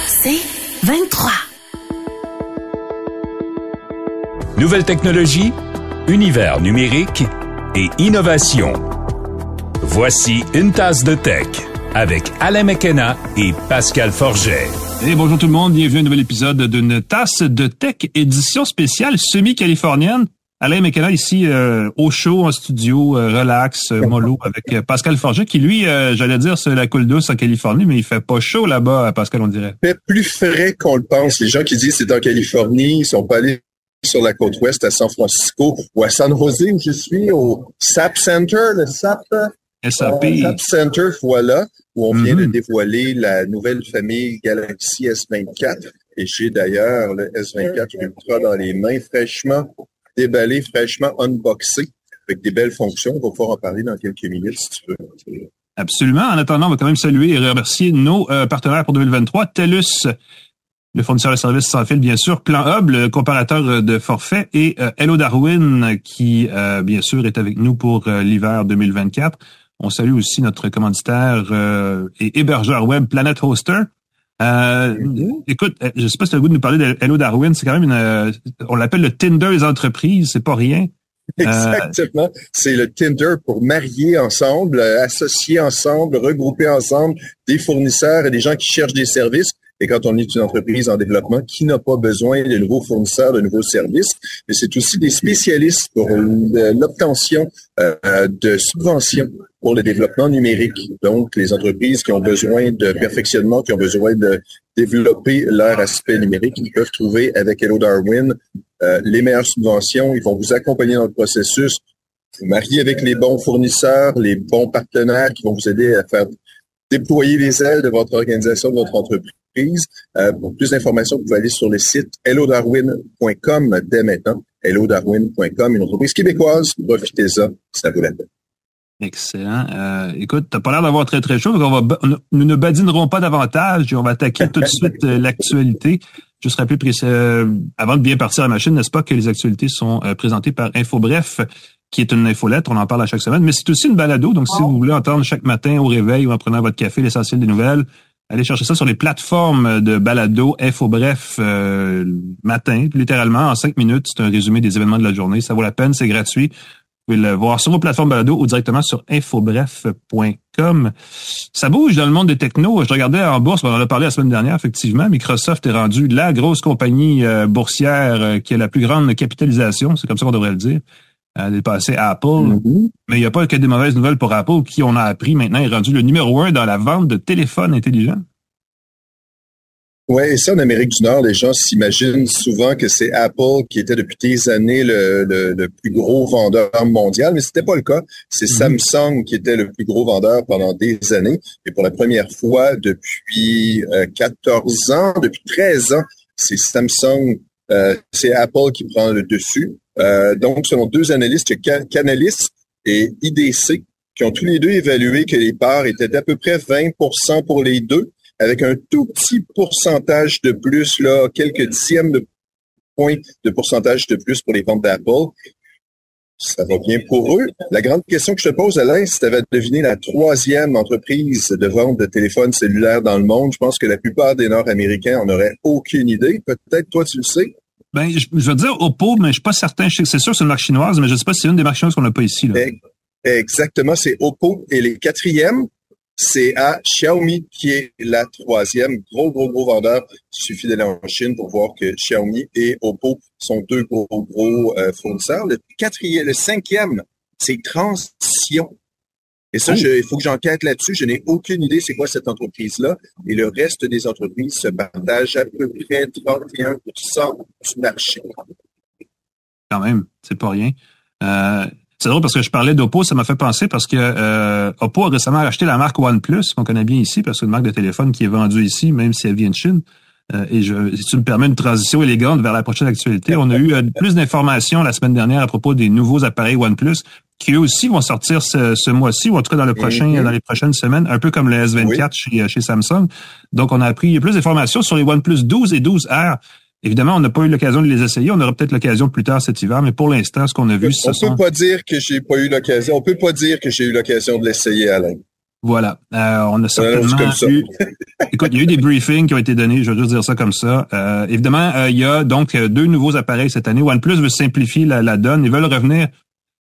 C'est 23. Nouvelles technologies, univers numérique et innovation. Voici une tasse de tech avec Alain McKenna et Pascal Forget. Et bonjour tout le monde, bienvenue à un nouvel épisode d'une tasse de tech, édition spéciale semi-californienne. Alain McKenna ici au show, en studio, relax, mollo, avec Pascal Forget, qui lui, j'allais dire, c'est la coule douce en Californie, mais il fait pas chaud là-bas, Pascal, on dirait. Il fait plus frais qu'on le pense. Les gens qui disent c'est en Californie, ils sont pas allés sur la côte ouest à San Francisco ou à San Jose où je suis, au SAP Center, le SAP Center, voilà, où on vient de dévoiler la nouvelle famille Galaxy S24. Et j'ai d'ailleurs le S24 Ultra dans les mains, fraîchement déballé, fraîchement unboxé, avec des belles fonctions. On va pouvoir en parler dans quelques minutes, si tu veux. Absolument. En attendant, on va quand même saluer et remercier nos partenaires pour 2023. TELUS, le fournisseur de services sans fil, bien sûr. Plan Hub, le comparateur de forfait. Et Hello Darwin, qui, bien sûr, est avec nous pour l'hiver 2024. On salue aussi notre commanditaire et hébergeur web Planet Hoster. Écoute, je sais pas si tu as le goût de nous parler de Hello Darwin. C'est quand même on l'appelle le Tinder des entreprises, c'est pas rien. Exactement. C'est le Tinder pour marier ensemble, associer ensemble, regrouper ensemble des fournisseurs et des gens qui cherchent des services. Et quand on est une entreprise en développement, qui n'a pas besoin de nouveaux fournisseurs, de nouveaux services, mais c'est aussi des spécialistes pour l'obtention de subventions pour le développement numérique. Donc, les entreprises qui ont besoin de perfectionnement, qui ont besoin de développer leur aspect numérique, ils peuvent trouver avec Hello Darwin les meilleures subventions. Ils vont vous accompagner dans le processus, vous marier avec les bons fournisseurs, les bons partenaires qui vont vous aider à faire déployer les ailes de votre organisation, de votre entreprise. Pour plus d'informations, vous pouvez aller sur le site hellodarwin.com dès maintenant. hellodarwin.com, une entreprise québécoise. Profitez-en, ça vaut la peine. Excellent. Écoute, t'as pas l'air d'avoir très très chaud, donc nous ne badinerons pas davantage et on va attaquer tout de suite l'actualité. Juste rappeler, avant de bien partir à la machine, n'est-ce pas, que les actualités sont présentées par InfoBref, qui est une infolettre, on en parle à chaque semaine, mais c'est aussi une balado, donc si vous voulez entendre chaque matin au réveil ou en prenant votre café l'essentiel des nouvelles, allez chercher ça sur les plateformes de balado InfoBref matin, littéralement, en 5 minutes, c'est un résumé des événements de la journée, ça vaut la peine, c'est gratuit. Vous pouvez le voir sur vos plateformes balado ou directement sur infobref.com. Ça bouge dans le monde des technos. Je regardais en bourse, on en a parlé la semaine dernière, effectivement. Microsoft est rendu la grosse compagnie boursière qui a la plus grande capitalisation, c'est comme ça qu'on devrait le dire. Dépassé Apple. Mais il n'y a pas que des mauvaises nouvelles pour Apple qui, on a appris maintenant, est rendu le numéro 1 dans la vente de téléphones intelligents. Oui, et ça, en Amérique du Nord, les gens s'imaginent souvent que c'est Apple qui était depuis des années le plus gros vendeur mondial, mais c'était pas le cas. C'est Samsung qui était le plus gros vendeur pendant des années. Et pour la première fois depuis 14 ans, depuis 13 ans, c'est Samsung, c'est Apple qui prend le dessus. Donc, selon deux analystes, Canalys et IDC, qui ont tous les deux évalué que les parts étaient d'à peu près 20% pour les deux, avec un tout petit pourcentage de plus, là, quelques dixièmes de points de pourcentage de plus pour les ventes d'Apple. Ça va bien pour eux. La grande question que je te pose, Alain, si tu avais deviné la troisième entreprise de vente de téléphones cellulaires dans le monde, je pense que la plupart des Nord-Américains en auraient aucune idée. Peut-être toi, tu le sais. Ben, je veux dire Oppo, mais je suis pas certain. Je sais que c'est sûr que c'est une marque chinoise, mais je sais pas si c'est une des marques chinoises qu'on n'a pas ici, là. Exactement, c'est Oppo. Et les quatrièmes, c'est à Xiaomi qui est la troisième. Gros vendeur. Il suffit d'aller en Chine pour voir que Xiaomi et Oppo sont deux gros fournisseurs. Le cinquième, c'est Transition. Et ça, il faut que j'enquête là-dessus. Je n'ai aucune idée c'est quoi cette entreprise-là. Et le reste des entreprises se partagent à peu près 31% du marché. Quand même, c'est pas rien. C'est drôle parce que je parlais d'Oppo, ça m'a fait penser parce que Oppo a récemment acheté la marque OnePlus, qu'on connaît bien ici, parce que c'est une marque de téléphone qui est vendue ici, même si elle vient de Chine. Et si tu me permets une transition élégante vers la prochaine actualité, on a eu plus d'informations la semaine dernière à propos des nouveaux appareils OnePlus qui eux aussi vont sortir ce mois-ci, ou en tout cas dans les prochaines semaines, un peu comme le S24 chez Samsung. Donc on a appris plus d'informations sur les OnePlus 12 et 12R. Évidemment, on n'a pas eu l'occasion de les essayer. On aura peut-être l'occasion plus tard cet hiver, mais pour l'instant, ce qu'on a vu, on peut pas dire que j'ai pas eu l'occasion. On peut pas dire que j'ai eu l'occasion de l'essayer, Alain. Voilà. On a certainement eu Écoute, il y a eu des briefings qui ont été donnés, je vais juste dire ça comme ça. Évidemment, il y a donc 2 nouveaux appareils cette année. OnePlus veut simplifier la donne. Ils veulent revenir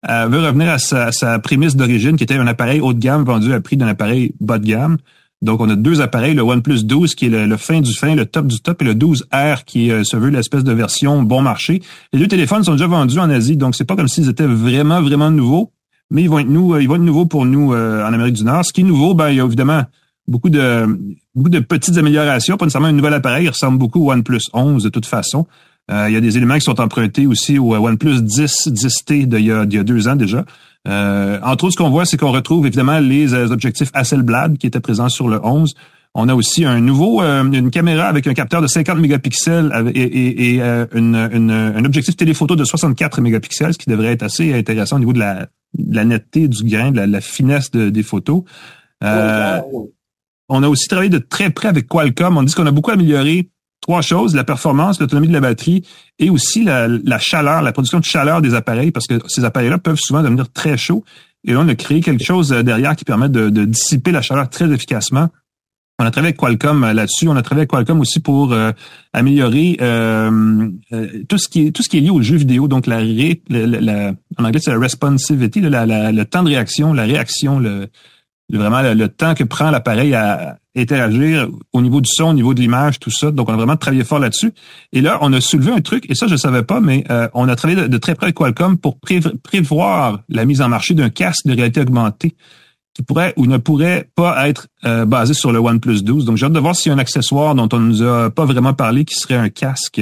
à sa prémisse d'origine, qui était un appareil haut de gamme vendu à prix d'un appareil bas de gamme. Donc, on a 2 appareils, le OnePlus 12 qui est le fin du fin, le top du top, et le 12R qui se veut l'espèce de version bon marché. Les 2 téléphones sont déjà vendus en Asie, donc c'est pas comme s'ils étaient vraiment, vraiment nouveaux, mais ils vont être nouveaux pour nous en Amérique du Nord. Ce qui est nouveau, il y a évidemment beaucoup de petites améliorations, pas nécessairement un nouvel appareil, il ressemble beaucoup au OnePlus 11 de toute façon. Il y a des éléments qui sont empruntés aussi au OnePlus 10T d'il y a 2 ans déjà. Entre autres, ce qu'on voit, c'est qu'on retrouve évidemment les objectifs Hasselblad qui étaient présents sur le 11. On a aussi une caméra avec un capteur de 50 mégapixels et un objectif téléphoto de 64 mégapixels, ce qui devrait être assez intéressant au niveau de la netteté du grain, de la finesse des photos. On a aussi travaillé de très près avec Qualcomm. On dit qu'on a beaucoup amélioré 3 choses, la performance, l'autonomie de la batterie et aussi la chaleur, la production de chaleur des appareils, parce que ces appareils-là peuvent souvent devenir très chauds. Et là, on a créé quelque chose derrière qui permet de dissiper la chaleur très efficacement. On a travaillé avec Qualcomm là-dessus. On a travaillé avec Qualcomm aussi pour améliorer tout ce qui est lié aux jeux vidéo. Donc, en anglais, c'est la responsivity, le temps de réaction, la réaction, vraiment le temps que prend l'appareil à interagir au niveau du son, au niveau de l'image, tout ça. Donc, on a vraiment travaillé fort là-dessus. Et là, on a soulevé un truc, et ça, je ne savais pas, mais on a travaillé de très près avec Qualcomm pour prévoir la mise en marché d'un casque de réalité augmentée qui pourrait ou ne pourrait pas être basé sur le OnePlus 12. Donc, j'ai hâte de voir s'il y a un accessoire dont on ne nous a pas vraiment parlé qui serait un casque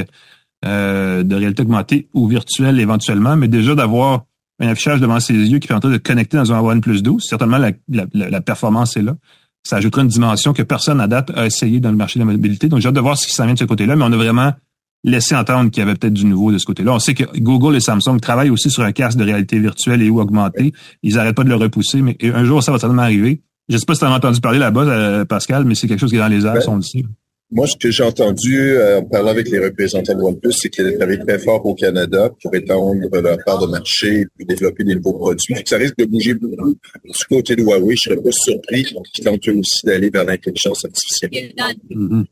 de réalité augmentée ou virtuelle éventuellement, mais déjà d'avoir un affichage devant ses yeux qui permettrait de connecter dans un OnePlus 12. Certainement, la performance est là. Ça ajoutera une dimension que personne à date a essayé dans le marché de la mobilité. Donc, j'ai hâte de voir ce qui s'en vient de ce côté-là, mais on a vraiment laissé entendre qu'il y avait peut-être du nouveau de ce côté-là. On sait que Google et Samsung travaillent aussi sur un casque de réalité virtuelle et ou augmentée. Ils n'arrêtent pas de le repousser, mais un jour, ça va certainement arriver. Je ne sais pas si tu en as entendu parler là-bas, Pascal, mais c'est quelque chose qui est dans les airs, on le sait. Moi, ce que j'ai entendu en parlant avec les représentants de OnePlus, c'est qu'ils travaillent très fort au Canada pour étendre leur part de marché et puis développer des nouveaux produits. Ça risque de bouger beaucoup. Du côté de Huawei, je serais pas surpris qu'ils tentent aussi d'aller vers l'intelligence artificielle. Mm-hmm.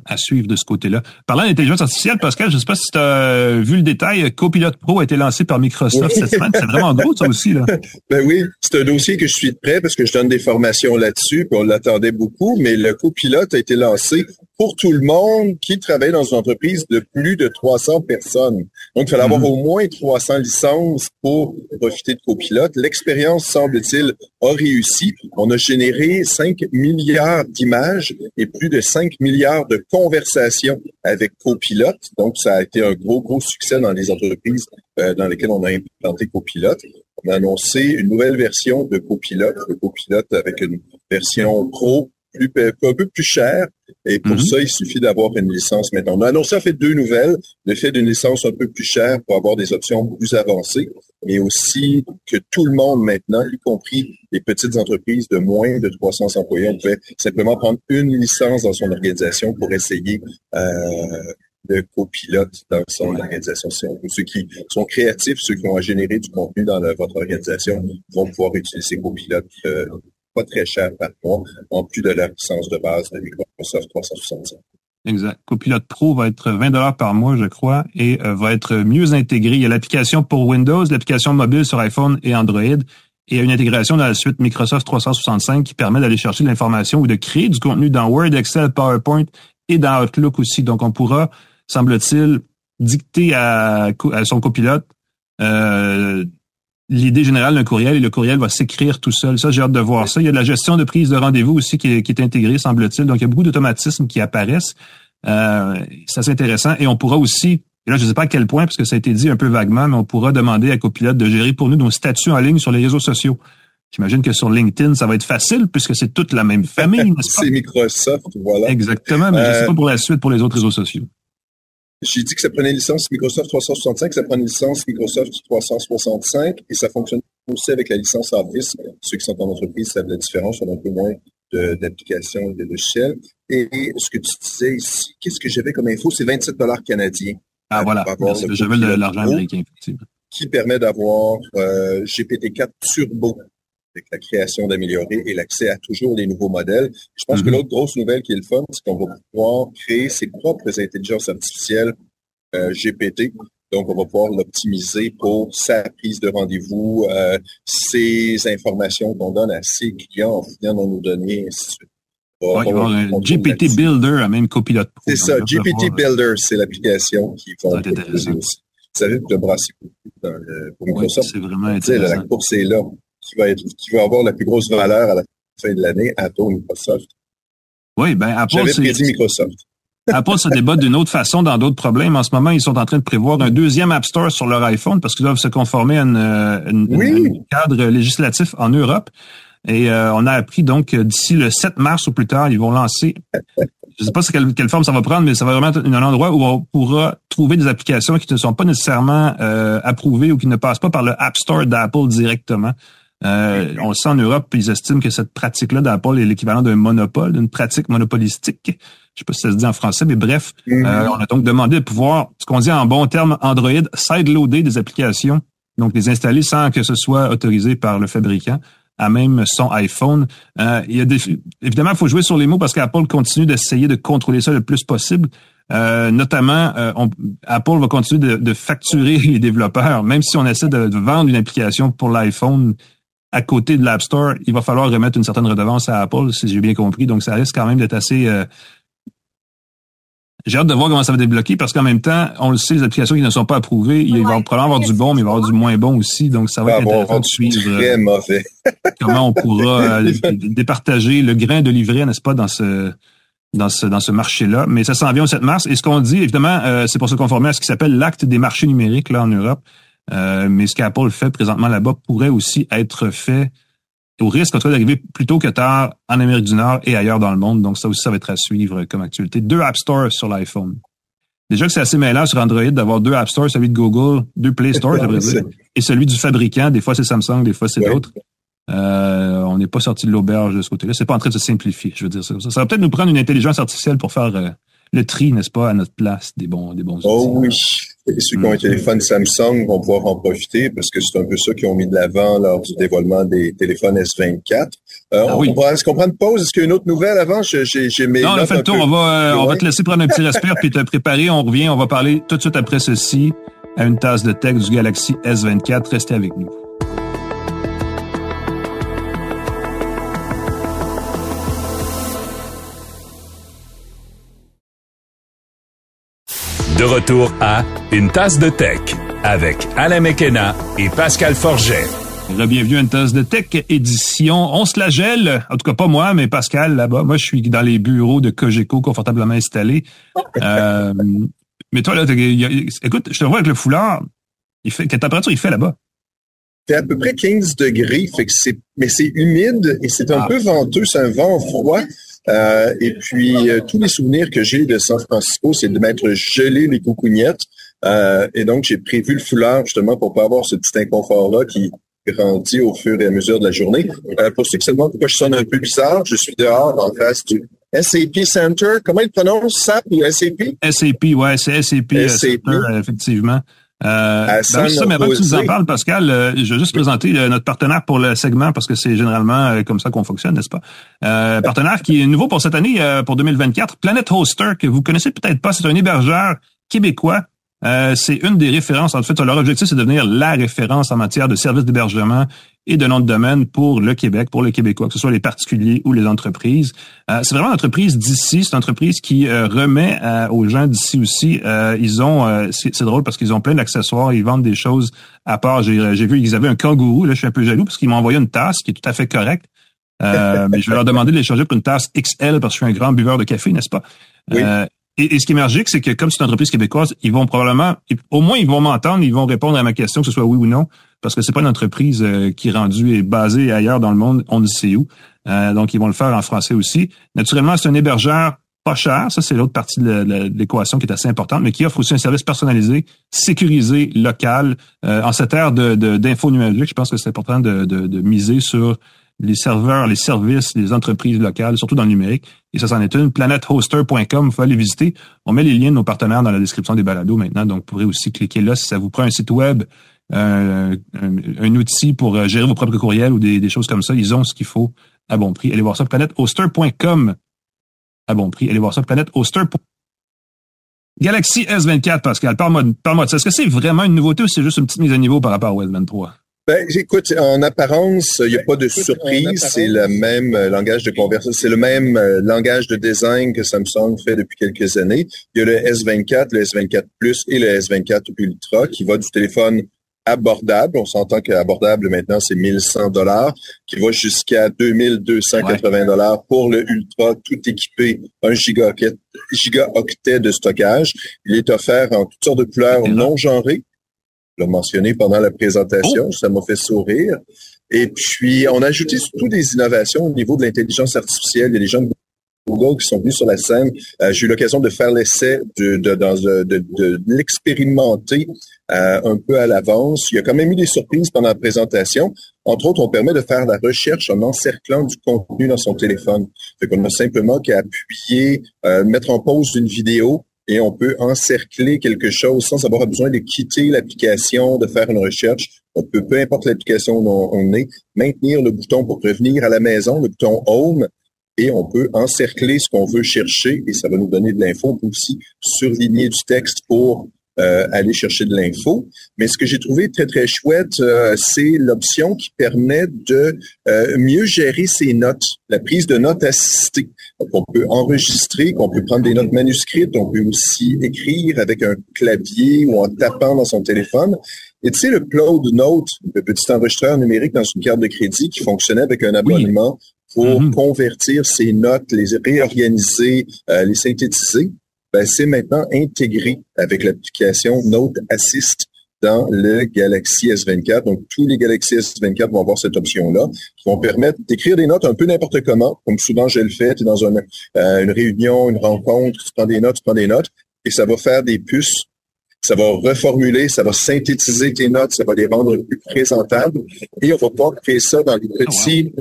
À suivre de ce côté-là. Parlant d'intelligence artificielle, Pascal, je ne sais pas si tu as vu le détail, Copilot Pro a été lancé par Microsoft cette semaine. C'est vraiment gros, ça aussi, là. Ben oui, c'est un dossier que je suis de près parce que je donne des formations là-dessus, puis on l'attendait beaucoup, mais le Copilot a été lancé pour tout le monde qui travaille dans une entreprise de plus de 300 personnes. Donc, il fallait avoir au moins 300 licences pour profiter de Copilot. L'expérience, semble-t-il, a réussi. On a généré 5 milliards d'images et plus de 5 milliards de conversations avec Copilot. Donc, ça a été un gros succès dans les entreprises dans lesquelles on a implanté Copilot. On a annoncé une nouvelle version de Copilot, le Copilot avec une version pro un peu plus chère. Et pour ça, il suffit d'avoir une licence maintenant. On a annoncé en fait 2 nouvelles. Le fait d'une licence un peu plus chère pour avoir des options plus avancées, mais aussi que tout le monde maintenant, y compris les petites entreprises de moins de 300 employés, on pouvait simplement prendre une licence dans son organisation pour essayer de copilote dans son organisation. Ceux qui sont créatifs, ceux qui vont générer du contenu dans votre organisation vont pouvoir utiliser Copilot pas très cher par mois, en plus de la licence de base de Microsoft 365. Exact. Copilot Pro va être $20 par mois, je crois, et va être mieux intégré. Il y a l'application pour Windows, l'application mobile sur iPhone et Android, et il y a une intégration dans la suite Microsoft 365 qui permet d'aller chercher de l'information ou de créer du contenu dans Word, Excel, PowerPoint et dans Outlook aussi. Donc, on pourra, semble-t-il, dicter à son copilote l'idée générale d'un courriel et le courriel va s'écrire tout seul. Ça, j'ai hâte de voir ça. Il y a de la gestion de prise de rendez-vous aussi qui est intégrée, semble-t-il. Donc, il y a beaucoup d'automatismes qui apparaissent. C'est assez intéressant. Et on pourra aussi, et là, je ne sais pas à quel point, parce que ça a été dit un peu vaguement, mais on pourra demander à Copilot de gérer pour nous nos statuts en ligne sur les réseaux sociaux. J'imagine que sur LinkedIn, ça va être facile puisque c'est toute la même famille, n'est-ce pas? C'est Microsoft, voilà. Exactement, mais je ne sais pas pour la suite pour les autres réseaux sociaux. J'ai dit que ça prenait une licence Microsoft 365, ça prend une licence Microsoft 365 et ça fonctionne aussi avec la licence Office. Ceux qui sont en entreprise savent la différence, on a un peu moins d'applications et de logiciels. Et ce que tu disais ici, qu'est-ce que j'avais comme info? C'est 27 $ canadiens. Ah voilà, j'avais l'argent américain, effectivement. Qui permet d'avoir GPT-4 Turbo. avec la création d'améliorer et l'accès à toujours les nouveaux modèles. Je pense que l'autre grosse nouvelle qui est le fun, c'est qu'on va pouvoir créer ses propres intelligences artificielles GPT. Donc, on va pouvoir l'optimiser pour sa prise de rendez-vous, ses informations qu'on donne à ses clients en fouillant dans nos données, et ainsi de suite. Ouais, il va y avoir un GPT Builder, même Copilot Pro. C'est ça, GPT Builder, c'est l'application qui va proposer aussi. Ça va être brasser pour Microsoft. C'est vraiment intéressant. La course est là. Qui va avoir la plus grosse valeur à la fin de l'année, Apple, Microsoft. Oui, ben Apple, j'avais prédit Microsoft. Apple se débat d'une autre façon dans d'autres problèmes. En ce moment, ils sont en train de prévoir un deuxième App Store sur leur iPhone parce qu'ils doivent se conformer à un cadre législatif en Europe. Et on a appris donc d'ici le 7 mars ou plus tard, ils vont lancer, je ne sais pas quelle forme ça va prendre, mais ça va vraiment être un endroit où on pourra trouver des applications qui ne sont pas nécessairement approuvées ou qui ne passent pas par le App Store d'Apple directement. On le sait en Europe, ils estiment que cette pratique-là d'Apple est l'équivalent d'un monopole, d'une pratique monopolistique. Je sais pas si ça se dit en français, mais bref, on a donc demandé de pouvoir, ce qu'on dit en bon terme Android, sideloader des applications, donc les installer sans que ce soit autorisé par le fabricant à même son iPhone. Évidemment, il faut jouer sur les mots parce qu'Apple continue d'essayer de contrôler ça le plus possible. Notamment, Apple va continuer de facturer les développeurs, même si on essaie de vendre une application pour l'iPhone à côté de l'App Store, il va falloir remettre une certaine redevance à Apple, si j'ai bien compris. Donc, ça risque quand même d'être assez... J'ai hâte de voir comment ça va débloquer parce qu'en même temps, on le sait, les applications qui ne sont pas approuvées, il va probablement avoir du bon, mais il va y avoir du moins bon aussi. Donc, ça va être intéressant de suivre très mauvais. comment on pourra départager le grain de livret, n'est-ce pas, dans ce marché-là. Mais ça s'en vient au 7 mars. Et ce qu'on dit, évidemment, c'est pour se conformer à ce qui s'appelle l'acte des marchés numériques là en Europe. Mais ce qu'Apple fait présentement là-bas pourrait aussi être fait au risque en tout cas d'arriver plus tôt que tard en Amérique du Nord et ailleurs dans le monde. Donc ça aussi, ça va être à suivre comme actualité. 2 App Stores sur l'iPhone. Déjà que c'est assez mêlant sur Android d'avoir 2 App Stores, celui de Google, 2 Play Stores, et celui du fabricant. Des fois, c'est Samsung, des fois, c'est d'autres. On n'est pas sorti de l'auberge de ce côté-là. C'est pas en train de se simplifier, je veux dire ça. Ça va peut-être nous prendre une intelligence artificielle pour faire le tri, n'est-ce pas, à notre place des bons outils. Oh oui. Et ceux qui ont un téléphone Samsung vont pouvoir en profiter parce que c'est un peu ça qu'ils ont mis de l'avant lors du dévoilement des téléphones S24. Est-ce qu'on prend une pause? Est-ce qu'il y a une autre nouvelle avant? J'ai mes non, on a fait le tour. On va te laisser prendre un petit respire puis te préparer. On revient. On va parler tout de suite après ceci à une tasse de tech du Galaxy S24. Restez avec nous. De retour à Une tasse de tech avec Alain McKenna et Pascal Forget. Bienvenue à Une tasse de tech édition. On se la gèle, en tout cas pas moi, mais Pascal là-bas. Moi, je suis dans les bureaux de Cogeco confortablement installés. Mais toi, là, écoute, je te vois avec le foulard. Quelle température il fait là-bas? Il fait à peu près 15 degrés, mais c'est humide et c'est un peu venteux, c'est un vent froid. Et puis, tous les souvenirs que j'ai de San Francisco, c'est de m'être gelé les coucougnettes. Et donc, j'ai prévu le foulard justement pour pas avoir ce petit inconfort-là qui grandit au fur et à mesure de la journée. Pour ceux qui se demandent pourquoi je sonne un peu bizarre, je suis dehors en face du SAP Center. Comment il prononce, SAP ou SAP? SAP, ouais, c'est SAP Center, effectivement. Mais avant que tu nous en parles, Pascal, je vais juste présenter notre partenaire pour le segment parce que c'est généralement comme ça qu'on fonctionne, n'est-ce pas? Partenaire qui est nouveau pour cette année, pour 2024, Planet Hoster, que vous connaissez peut-être pas, c'est un hébergeur québécois. C'est une des références. En fait, leur objectif, c'est de devenir la référence en matière de services d'hébergement et de nom de domaine pour le Québec, pour les Québécois, que ce soit les particuliers ou les entreprises. C'est vraiment une entreprise d'ici. C'est une entreprise qui remet aux gens d'ici aussi. C'est drôle parce qu'ils ont plein d'accessoires. Ils vendent des choses à part. J'ai vu qu'ils avaient un kangourou. Là, je suis un peu jaloux parce qu'ils m'ont envoyé une tasse qui est tout à fait correcte. Mais je vais leur demander de l'échanger pour une tasse XL parce que je suis un grand buveur de café, n'est-ce pas? Oui. Et ce qui est magique, c'est que comme c'est une entreprise québécoise, ils vont probablement, au moins ils vont m'entendre, ils vont répondre à ma question, que ce soit oui ou non, parce que c'est pas une entreprise qui est rendue et basée ailleurs dans le monde, on ne sait où. Donc ils vont le faire en français aussi. Naturellement, c'est un hébergeur pas cher, ça c'est l'autre partie de l'équation qui est assez importante, mais qui offre aussi un service personnalisé, sécurisé, local. En cette ère d'info numérique, je pense que c'est important de miser sur les serveurs, les services, les entreprises locales, surtout dans le numérique. Et ça, c'en est une. planethoster.com, il faut aller visiter. On met les liens de nos partenaires dans la description des balados maintenant, donc vous pourrez aussi cliquer là si ça vous prend un site web un outil pour gérer vos propres courriels ou des choses comme ça. Ils ont ce qu'il faut à bon prix. Allez voir ça, planetoaster.com. À bon prix. Allez voir ça, planetoaster.com. Galaxy S24, Pascal, parle-moi de ça. Est-ce que c'est vraiment une nouveauté ou c'est juste une petite mise à niveau par rapport au S23? Ben, écoute, en apparence, il n'y a pas de surprise. C'est le même langage de conversation, c'est le même langage de design que Samsung fait depuis quelques années. Il y a le S24, le S24 Plus et le S24 Ultra qui va du téléphone abordable. On s'entend qu'abordable maintenant, c'est $1,100, qui va jusqu'à $2,280 pour le Ultra, tout équipé, 1 gigaoctet de stockage. Il est offert en toutes sortes de couleurs non genrées. Je l'ai mentionné pendant la présentation, ça m'a fait sourire. Et puis, on a ajouté surtout des innovations au niveau de l'intelligence artificielle. Il y a des gens de Google qui sont venus sur la scène. J'ai eu l'occasion de faire l'essai, de l'expérimenter un peu à l'avance. Il y a quand même eu des surprises pendant la présentation. Entre autres, on permet de faire la recherche en encerclant du contenu dans son téléphone. Fait qu'on a simplement qu'à appuyer, mettre en pause une vidéo, et on peut encercler quelque chose sans avoir besoin de quitter l'application, de faire une recherche. On peut, peu importe l'application où on est, maintenir le bouton pour revenir à la maison, le bouton Home, et on peut encercler ce qu'on veut chercher et ça va nous donner de l'info. On peut aussi surligner du texte pour aller chercher de l'info. Mais ce que j'ai trouvé très, très chouette, c'est l'option qui permet de mieux gérer ses notes, la prise de notes assistée. Donc, on peut enregistrer, on peut prendre des notes manuscrites, on peut aussi écrire avec un clavier ou en tapant dans son téléphone. Et tu sais, le Cloud Note, le petit enregistreur numérique dans une carte de crédit qui fonctionnait avec un abonnement pour convertir ses notes, les réorganiser, les synthétiser, ben, c'est maintenant intégré avec l'application Note Assist dans le Galaxy S24. Donc, tous les Galaxy S24 vont avoir cette option-là, qui vont permettre d'écrire des notes un peu n'importe comment, comme souvent je le fais. Tu es dans une réunion, une rencontre, tu prends des notes, et ça va faire des puces. Ça va reformuler, ça va synthétiser tes notes, ça va les rendre plus présentables. Et on va pouvoir créer ça dans des petits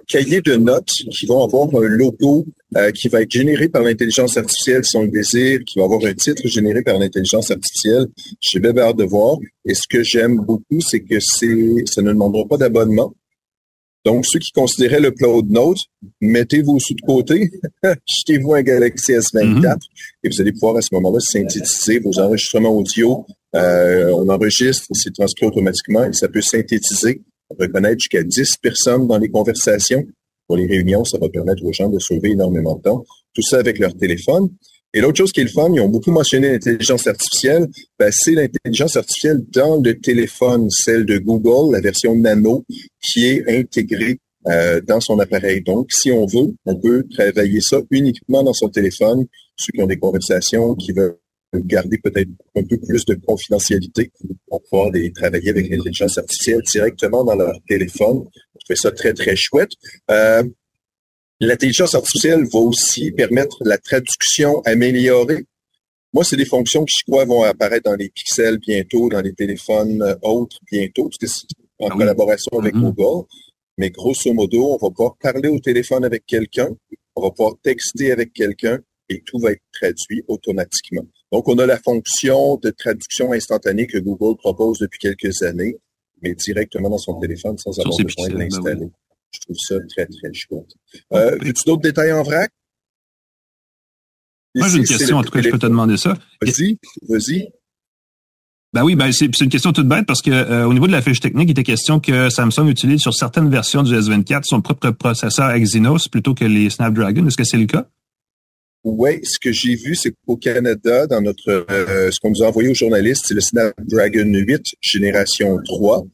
cahiers de notes qui vont avoir un logo qui va être généré par l'intelligence artificielle si on le désire, qui va avoir un titre généré par l'intelligence artificielle. J'ai bien hâte de voir. Et ce que j'aime beaucoup, c'est que ça ne demandera pas d'abonnement. Donc, ceux qui considéraient le Cloud Note, mettez vos sous de côté, achetez-vous un Galaxy S24 et vous allez pouvoir à ce moment-là synthétiser vos enregistrements audio. On enregistre, c'est transcrit automatiquement et ça peut synthétiser, reconnaître jusqu'à 10 personnes dans les conversations. Pour les réunions, ça va permettre aux gens de sauver énormément de temps. Tout ça avec leur téléphone. Et l'autre chose qui est le fun, ils ont beaucoup mentionné l'intelligence artificielle, ben, c'est l'intelligence artificielle dans le téléphone, celle de Google, la version Nano, qui est intégrée dans son appareil. Donc, si on veut, on peut travailler ça uniquement dans son téléphone. Ceux qui ont des conversations, qui veulent garder peut-être un peu plus de confidentialité, vont pouvoir travailler avec l'intelligence artificielle directement dans leur téléphone. Je fais ça très, très chouette. L'intelligence artificielle va aussi permettre la traduction améliorée. Moi, c'est des fonctions qui, je crois, vont apparaître dans les pixels bientôt, dans les téléphones autres bientôt, parce que c'est en collaboration avec Google. Mais grosso modo, on va pouvoir parler au téléphone avec quelqu'un, on va pouvoir texter avec quelqu'un et tout va être traduit automatiquement. Donc, on a la fonction de traduction instantanée que Google propose depuis quelques années, mais directement dans son téléphone sans avoir besoin de l'installer. Je trouve ça très, très chouette. Veux-tu d'autres détails en vrac? Moi, j'ai une question, en tout cas, je peux te demander ça. Vas-y. Ben oui, c'est une question toute bête parce que au niveau de la fiche technique, il était question que Samsung utilise sur certaines versions du S24 son propre processeur Exynos plutôt que les Snapdragon. Est-ce que c'est le cas? Oui, ce que j'ai vu, c'est qu'au Canada, dans notre ce qu'on nous a envoyé aux journalistes, c'est le Snapdragon 8 génération 3,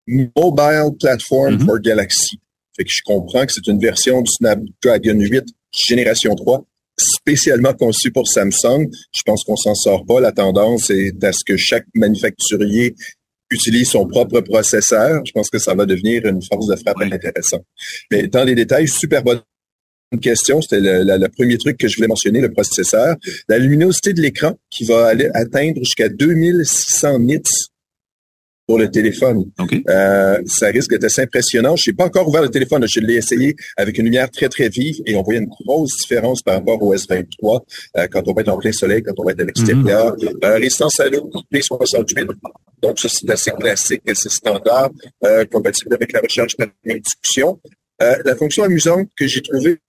Mobile Platform for Galaxy. Fait que je comprends que c'est une version du Snapdragon 8 génération 3 spécialement conçue pour Samsung. Je pense qu'on s'en sort pas. La tendance est à ce que chaque manufacturier utilise son propre processeur. Je pense que ça va devenir une force de frappe intéressante. Mais dans les détails, super bonne question. C'était le premier truc que je voulais mentionner, le processeur. La luminosité de l'écran qui va aller atteindre jusqu'à 2600 nits. pour le téléphone. Okay. Ça risque d'être assez impressionnant. Je n'ai pas encore ouvert le téléphone. Je l'ai essayé avec une lumière très, très vive et on voyait une grosse différence par rapport au S23 quand on va être en plein soleil, quand on va être à l'extérieur. Résistance à l'eau, P68. Donc, ça, c'est assez classique, c'est standard, compatible avec la recherche par induction. La fonction amusante que j'ai trouvée,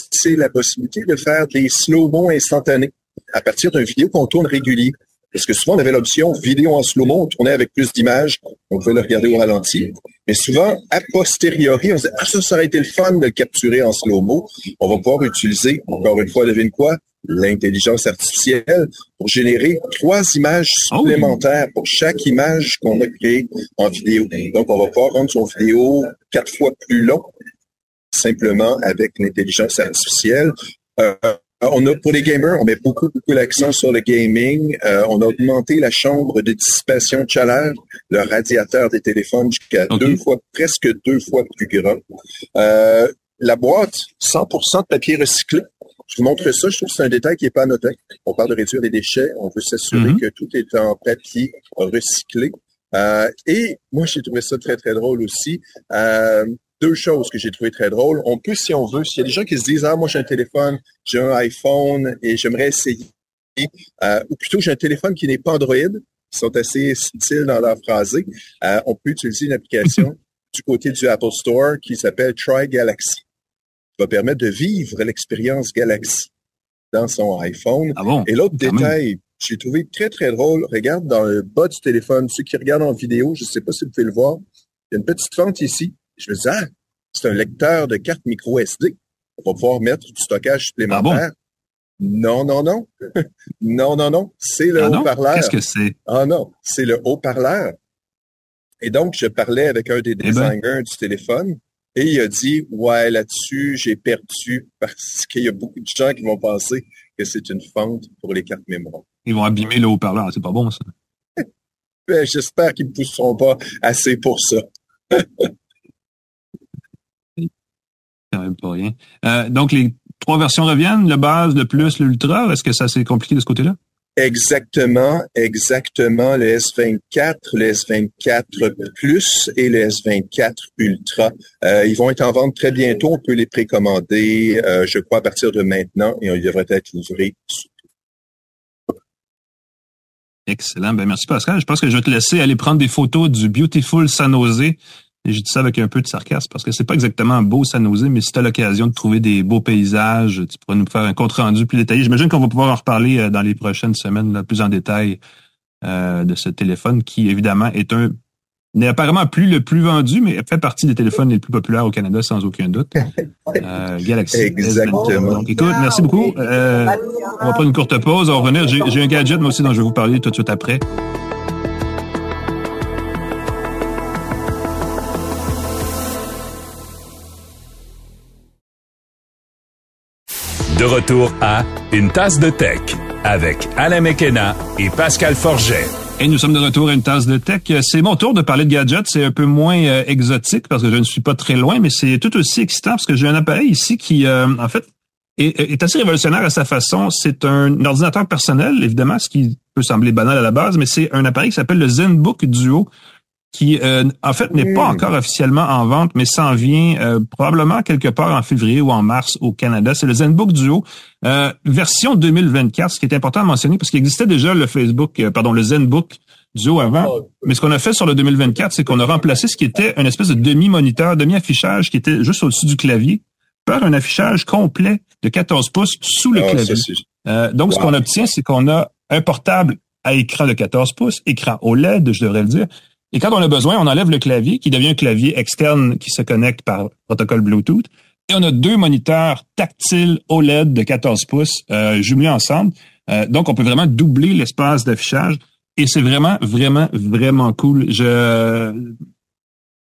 c'est la possibilité de faire des slow-mo instantanés à partir d'une vidéo qu'on tourne régulier. Parce que souvent, on avait l'option vidéo en slow-mo, on tournait avec plus d'images, on pouvait le regarder au ralenti. Mais souvent, a posteriori, on se dit, ça aurait été le fun de le capturer en slow-mo. On va pouvoir utiliser, encore une fois, devine quoi, l'intelligence artificielle pour générer 3 images supplémentaires pour chaque image qu'on a créée en vidéo. Donc, on va pouvoir rendre son vidéo 4 fois plus long, simplement avec l'intelligence artificielle. On a, pour les gamers, on met beaucoup l'accent sur le gaming. On a augmenté la chambre de dissipation de chaleur, le radiateur des téléphones jusqu'à presque 2 fois plus grand. La boîte, 100% de papier recyclé. Je vous montre ça. Je trouve que c'est un détail qui n'est pas anodin. On parle de réduire les déchets. On veut s'assurer que tout est en papier recyclé. Et moi, j'ai trouvé ça très, très drôle aussi. 2 choses que j'ai trouvé très drôles. On peut, si on veut, s'il y a des gens qui se disent, moi, j'ai un téléphone, j'ai un iPhone et j'aimerais essayer, ou plutôt, j'ai un téléphone qui n'est pas Android, ils sont assez subtils dans leur phrasé. On peut utiliser une application du côté du Apple Store qui s'appelle Try Galaxy, qui va permettre de vivre l'expérience Galaxy dans son iPhone. Ah bon? Et l'autre détail, j'ai trouvé très, très drôle. Regarde dans le bas du téléphone, ceux qui regardent en vidéo, je ne sais pas si vous pouvez le voir, il y a une petite fente ici. Je me dis, c'est un lecteur de carte micro SD. On va pouvoir mettre du stockage supplémentaire. Non. Non. C'est le haut-parleur. Qu'est-ce que c'est? Non. C'est le haut-parleur. Et donc, je parlais avec un des designers du téléphone et il a dit, là-dessus, j'ai perdu parce qu'il y a beaucoup de gens qui vont penser que c'est une fente pour les cartes mémoire. Ils vont abîmer le haut-parleur. C'est pas bon, ça. J'espère qu'ils ne pousseront pas assez pour ça. Quand même pas rien. Donc, les 3 versions reviennent, le base, le plus, l'ultra. Est-ce que ça c'est compliqué de ce côté-là? Exactement. Le S24, le S24 Plus et le S24 Ultra. Ils vont être en vente très bientôt. On peut les précommander, je crois, à partir de maintenant et ils devraient être livrés. Excellent. Merci Pascal. Je pense que je vais te laisser aller prendre des photos du Beautiful San Jose. Et j'ai dit ça avec un peu de sarcasme parce que c'est pas exactement un beau San Jose, mais si tu as l'occasion de trouver des beaux paysages, tu pourrais nous faire un compte-rendu plus détaillé. J'imagine qu'on va pouvoir en reparler dans les prochaines semaines, là, plus en détail de ce téléphone qui, évidemment, n'est apparemment plus le plus vendu, mais fait partie des téléphones les plus populaires au Canada, sans aucun doute. Galaxy. Exactement. Donc, écoute, merci beaucoup. On va prendre une courte pause. On va revenir. J'ai un gadget, moi aussi, dont je vais vous parler tout de suite après. De retour à Une tasse de tech avec Alain Mekena et Pascal Forget. Et nous sommes de retour à Une tasse de tech. C'est mon tour de parler de gadgets. C'est un peu moins exotique parce que je ne suis pas très loin, mais c'est tout aussi excitant parce que j'ai un appareil ici qui, en fait, est assez révolutionnaire à sa façon. C'est un ordinateur personnel, évidemment, ce qui peut sembler banal à la base, mais c'est un appareil qui s'appelle le ZenBook Duo, qui, en fait, n'est pas encore officiellement en vente, mais s'en vient probablement quelque part en février ou en mars au Canada. C'est le ZenBook Duo, version 2024, ce qui est important à mentionner, parce qu'il existait déjà le le ZenBook Duo avant. Mais ce qu'on a fait sur le 2024, c'est qu'on a remplacé ce qui était une espèce de demi-moniteur, demi-affichage qui était juste au-dessus du clavier par un affichage complet de 14 pouces sous le clavier. Donc, ce qu'on obtient, c'est qu'on a un portable à écran de 14 pouces, écran OLED, je devrais le dire. Et quand on a besoin, on enlève le clavier, qui devient un clavier externe qui se connecte par protocole Bluetooth. Et on a 2 moniteurs tactiles OLED de 14 pouces jumelés ensemble. Donc, on peut vraiment doubler l'espace d'affichage. Et c'est vraiment, vraiment, vraiment cool. Je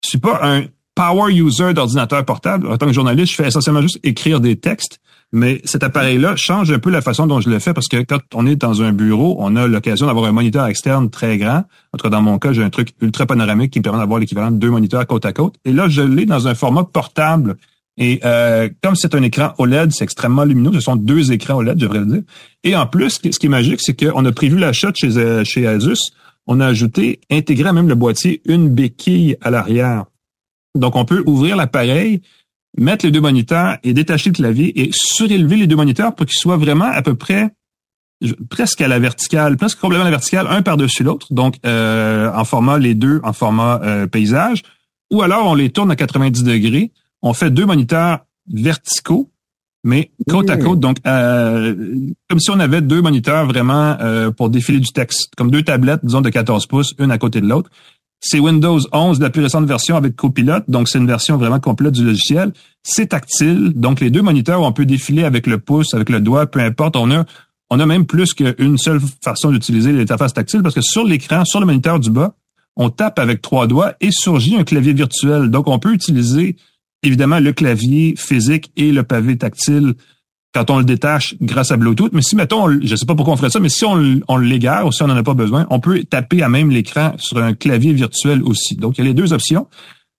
suis pas un power user d'ordinateur portable. En tant que journaliste, je fais essentiellement juste écrire des textes. Mais cet appareil-là change un peu la façon dont je le fais parce que quand on est dans un bureau, on a l'occasion d'avoir un moniteur externe très grand. En tout cas, dans mon cas, j'ai un truc ultra panoramique qui me permet d'avoir l'équivalent de 2 moniteurs côte à côte. Et là, je l'ai dans un format portable. Et comme c'est un écran OLED, c'est extrêmement lumineux. Ce sont 2 écrans OLED, je devrais le dire. Et en plus, ce qui est magique, c'est qu'on a prévu l'achat chez Asus. on a ajouté, intégré à même le boîtier, une béquille à l'arrière. Donc, on peut ouvrir l'appareil, mettre les deux moniteurs et détacher le clavier et surélever les deux moniteurs pour qu'ils soient vraiment à peu près presque à la verticale, presque complètement à la verticale, un par-dessus l'autre. Donc, en format, les deux en format paysage. Ou alors, on les tourne à 90 degrés. On fait deux moniteurs verticaux, mais côte à côte. Donc, comme si on avait deux moniteurs vraiment pour défiler du texte. Comme deux tablettes, disons, de 14 pouces, une à côté de l'autre. C'est Windows 11, la plus récente version avec Copilot. Donc, c'est une version vraiment complète du logiciel. C'est tactile. Donc, les deux moniteurs, on peut défiler avec le pouce, avec le doigt, peu importe. On a même plus qu'une seule façon d'utiliser l'interface tactile parce que sur l'écran, sur le moniteur du bas, on tape avec 3 doigts et surgit un clavier virtuel. Donc, on peut utiliser évidemment le clavier physique et le pavé tactile quand on le détache grâce à Bluetooth. Mais si, mettons, je sais pas pourquoi on ferait ça, mais si on l'égare ou si on n'en a pas besoin, on peut taper à même l'écran sur un clavier virtuel aussi. Donc, il y a les deux options.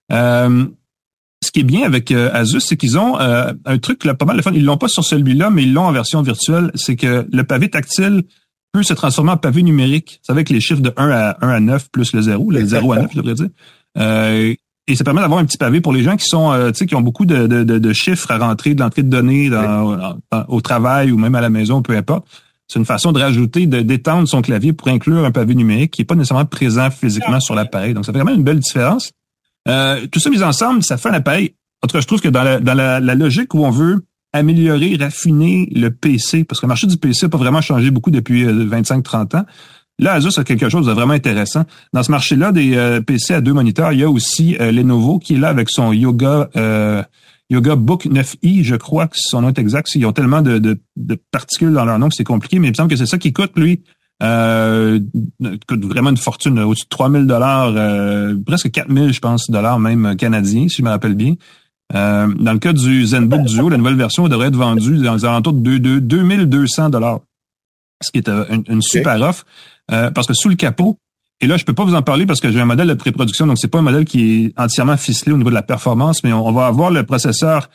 Ce qui est bien avec Asus, c'est qu'ils ont un truc là, pas mal de fun. Ils l'ont pas sur celui-là, mais ils l'ont en version virtuelle. C'est que le pavé tactile peut se transformer en pavé numérique. C'est avec les chiffres de 1 à 9 plus le 0, le 0 à 9, je devrais dire. Et ça permet d'avoir un petit pavé pour les gens qui sont, qui ont beaucoup de chiffres à rentrer, de l'entrée de données au travail ou même à la maison, peu importe. C'est une façon de rajouter, d'étendre son clavier pour inclure un pavé numérique qui est pas nécessairement présent physiquement sur l'appareil. Donc, ça fait quand même une belle différence. Tout ça mis ensemble, ça fait un appareil. En tout cas, je trouve que dans la logique où on veut améliorer, raffiner le PC, parce que le marché du PC n'a pas vraiment changé beaucoup depuis 25-30 ans. Là, Asus a quelque chose de vraiment intéressant. Dans ce marché-là, des PC à deux moniteurs, il y a aussi Lenovo qui est là avec son Yoga Book 9i, je crois que son nom est exact. Ils ont tellement de particules dans leur nom que c'est compliqué, mais il me semble que c'est ça qui coûte, lui. Coûte vraiment une fortune, au-dessus de 3000 $, presque 4000, je pense, dollars même canadiens, si je me rappelle bien. Dans le cas du ZenBook Duo, la nouvelle version devrait être vendue dans les alentours de 2200 $, ce qui est une super offre. Parce que sous le capot, et là, je peux pas vous en parler parce que j'ai un modèle de pré-production, donc c'est pas un modèle qui est entièrement ficelé au niveau de la performance, mais on va avoir le processeur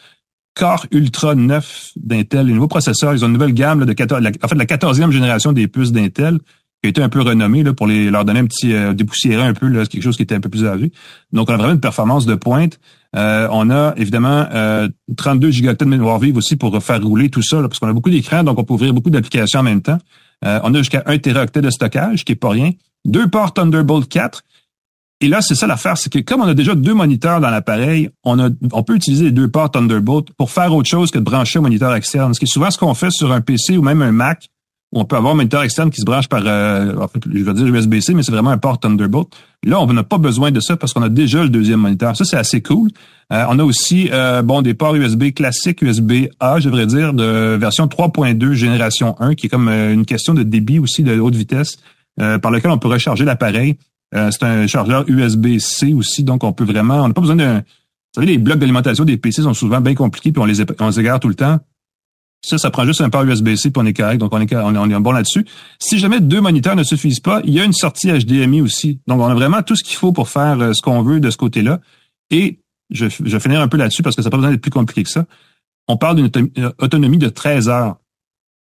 Core Ultra 9 d'Intel, les nouveaux processeurs. Ils ont une nouvelle gamme là, la 14e génération des puces d'Intel, qui a été un peu renommée là, pour leur donner un petit dépoussiérer un peu là, quelque chose qui était un peu plus âgé. Donc, on a vraiment une performance de pointe. On a évidemment 32 gigaoctets de mémoire vive aussi pour faire rouler tout ça, là, parce qu'on a beaucoup d'écrans, donc on peut ouvrir beaucoup d'applications en même temps. On a jusqu'à 1 téraoctet de stockage, qui est pas rien. 2 ports Thunderbolt 4. Et là, c'est ça l'affaire, c'est que comme on a déjà 2 moniteurs dans l'appareil, on peut utiliser les 2 ports Thunderbolt pour faire autre chose que de brancher un moniteur externe. Ce qui est souvent ce qu'on fait sur un PC ou même un Mac, où on peut avoir un moniteur externe qui se branche par, en fait, je vais dire USB-C, mais c'est vraiment un port Thunderbolt. Là, on n'a pas besoin de ça parce qu'on a déjà le deuxième moniteur. Ça, c'est assez cool. On a aussi, des ports USB classiques, USB-A, je devrais dire, de version 3.2 génération 1, qui est comme une question de débit aussi de haute vitesse, par lequel on peut recharger l'appareil. C'est un chargeur USB-C aussi, donc on n'a pas besoin d'un... Vous savez, les blocs d'alimentation des PC sont souvent bien compliqués, puis on les égare tout le temps. Ça prend juste un port USB-C, puis on est correct, donc on est bon là-dessus. Si jamais 2 moniteurs ne suffisent pas, il y a une sortie HDMI aussi. Donc, on a vraiment tout ce qu'il faut pour faire ce qu'on veut de ce côté-là. Et je vais finir un peu là-dessus parce que ça n'a pas besoin d'être plus compliqué que ça. On parle d'une autonomie de 13 heures.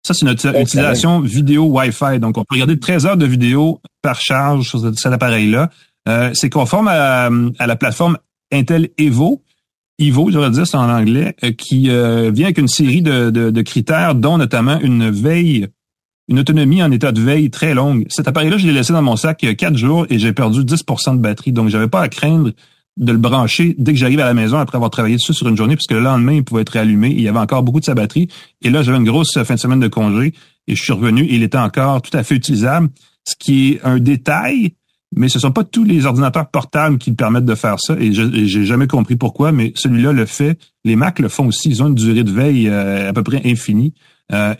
Ça, c'est notre utilisation vidéo Wi-Fi. Donc, on peut regarder 13 heures de vidéo par charge sur cet appareil-là. C'est conforme à la plateforme Intel Evo, je devrais dire, c'est en anglais, qui vient avec une série de critères, dont notamment une autonomie en état de veille très longue. Cet appareil-là, je l'ai laissé dans mon sac il y a 4 jours et j'ai perdu 10% de batterie. Donc, j'avais pas à craindre de le brancher dès que j'arrive à la maison après avoir travaillé dessus sur une journée, puisque le lendemain, il pouvait être réallumé. Il y avait encore beaucoup de sa batterie. Et là, j'avais une grosse fin de semaine de congé et je suis revenu et il était encore tout à fait utilisable, ce qui est un détail. Mais ce sont pas tous les ordinateurs portables qui permettent de faire ça, et j'ai jamais compris pourquoi, mais celui-là le fait. Les Mac le font aussi, ils ont une durée de veille à peu près infinie.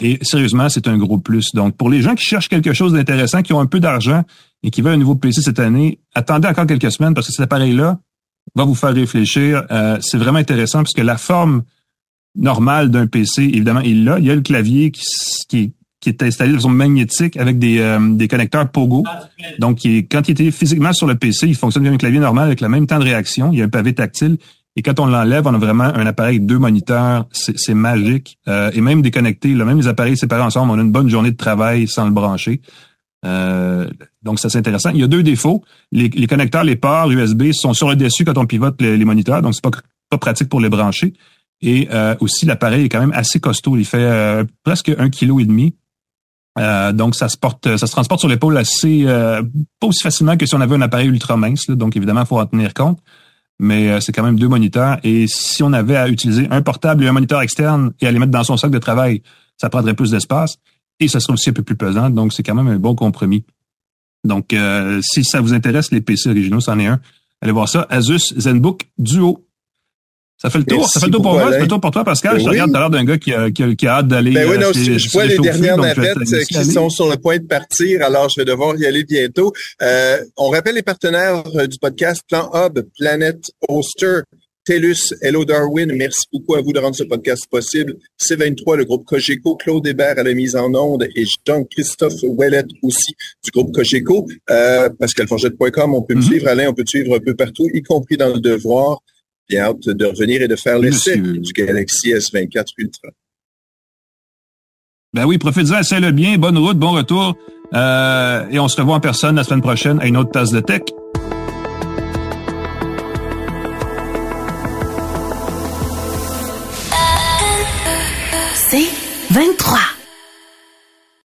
Et sérieusement, c'est un gros plus. Donc, pour les gens qui cherchent quelque chose d'intéressant, qui ont un peu d'argent et qui veulent un nouveau PC cette année, attendez encore quelques semaines parce que cet appareil-là va vous faire réfléchir. C'est vraiment intéressant puisque la forme normale d'un PC, évidemment, il y a le clavier qui est installé de façon magnétique avec des connecteurs Pogo. Donc, quand il était physiquement sur le PC, il fonctionne comme un clavier normal avec le même temps de réaction. Il y a un pavé tactile. Et quand on l'enlève, on a vraiment un appareil avec 2 moniteurs. C'est magique. Et même déconnecté, même les appareils séparés ensemble, on a une bonne journée de travail sans le brancher. Donc, ça, c'est intéressant. Il y a 2 défauts. Les connecteurs, les ports USB sont sur le dessus quand on pivote les moniteurs, donc c'est pas pratique pour les brancher. Et aussi, l'appareil est quand même assez costaud. Il fait presque 1,5 kg. Donc, ça se transporte sur l'épaule assez pas aussi facilement que si on avait un appareil ultra mince. Là. Donc, évidemment, il faut en tenir compte. Mais c'est quand même 2 moniteurs. Et si on avait à utiliser un portable et un moniteur externe et à les mettre dans son sac de travail, ça prendrait plus d'espace. Et ça serait aussi un peu plus pesant. Donc, c'est quand même un bon compromis. Donc, si ça vous intéresse, les PC originaux, c'en est un. Allez voir ça. Asus ZenBook Duo. Ça fait le tour. Ça fait le tour pour moi. Ça fait le tour pour toi, Pascal. Je te regarde tout à l'heure d'un gars qui a hâte d'aller. Oui, non, je vois les dernières navettes qui sont sur le point de partir. Alors, je vais devoir y aller bientôt. On rappelle les partenaires du podcast Plan Hub, Planet Hoster, TELUS, Hello Darwin. Merci beaucoup à vous de rendre ce podcast possible. C23, le groupe Cogeco, Claude Hébert à la mise en onde et Jean-Christophe Ouellette aussi du groupe Cogeco. PascalForgette.com, on peut me suivre, Alain, on peut te suivre un peu partout, y compris dans le Devoir. Bien hâte de revenir et de faire l'essai du Galaxy S24 Ultra. Ben oui, profitez-en, essaye-le bien. Bonne route, bon retour. Et on se revoit en personne la semaine prochaine à une autre tasse de tech.